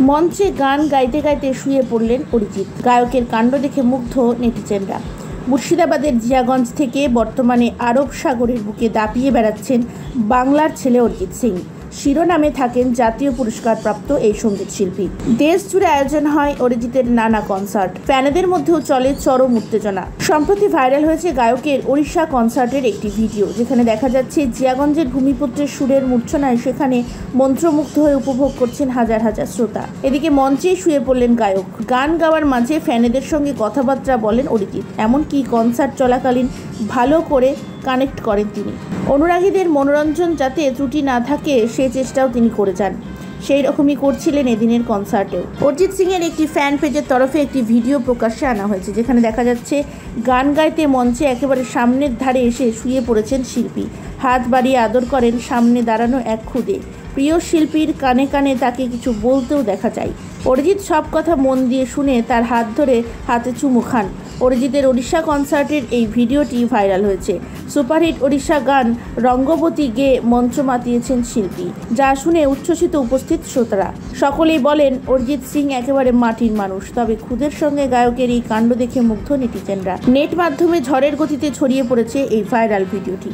মঞ্চে গান গাইতে গাইতে শুয়ে পড়লেন অরিজিৎ। গায়কের কাণ্ড দেখে মুগ্ধ নেটিজেনরা। মুর্শিদাবাদের জিয়াগঞ্জ থেকে বর্তমানে আরব সাগরের বুকে দাপিয়ে বেড়াচ্ছেন বাংলার ছেলে অরিজিৎ সিং। শিরোনামে থাকেন জাতীয় পুরস্কারপ্রাপ্ত এই সঙ্গীত শিল্পী। দেশ জুড়ে আয়োজন হয় অরিজিতের নানা কনসার্ট। ফ্যানেদের মধ্যেও চলে চরম উত্তেজনা। সম্প্রতি ভাইরাল হয়েছে গায়কের ওড়িশা কনসার্টের একটি ভিডিও, যেখানে দেখা যাচ্ছে জিয়াগঞ্জের ভূমিপুত্রের সুরের মূর্ছনায় সেখানে মন্ত্রমুগ্ধ হয়ে উপভোগ করছেন হাজার হাজার শ্রোতা। এদিকে মঞ্চেই শুয়ে পড়লেন গায়ক। গান গাওয়ার মাঝে ফ্যানেদের সঙ্গে কথাবার্তা বলেন অরিজিৎ। এমনকি কনসার্ট চলাকালীন ভালো করে কানেক্ট করেন তিনি। অনুরাগীদের মনোরঞ্জন যাতে ত্রুটি না থাকে সে চেষ্টাও তিনি করে যান। সেই রকমই করছিলেন এদিনের কনসার্টেও। অরিজিৎ সিং এর একটি ফ্যান পেজের তরফে একটি ভিডিও প্রকাশ্যে আনা হয়েছে, যেখানে দেখা যাচ্ছে গান গাইতে মঞ্চে একেবারে সামনের ধারে এসে শুয়ে পড়েছেন শিল্পী। হাত বাড়িয়ে আদর করেন সামনে দাঁড়ানো এক খুদে। প্রিয় শিল্পীর কানে কানে তাকে কিছু বলতেও দেখা যায়। অরিজিৎ সব কথা মন দিয়ে শুনে তার হাত ধরে হাতে চুমু খান। অরিজিতের ওড়িশা কনসার্টের এই ভিডিওটি ভাইরাল হয়েছে। সুপারহিট ওড়িশা গান রঙ্গবতী গেয়ে মঞ্চ মাতিয়েছেন শিল্পী, যা শুনে উচ্ছ্বসিত উপস্থিত শ্রোতারা। সকলেই বলেন অরিজিৎ সিং একেবারে মাটির মানুষ। তবে খুদের সঙ্গে গায়কের এই কাণ্ড দেখে মুগ্ধ নেটিজেনরা। নেট মাধ্যমে ঝড়ের গতিতে ছড়িয়ে পড়েছে এই ভাইরাল ভিডিওটি।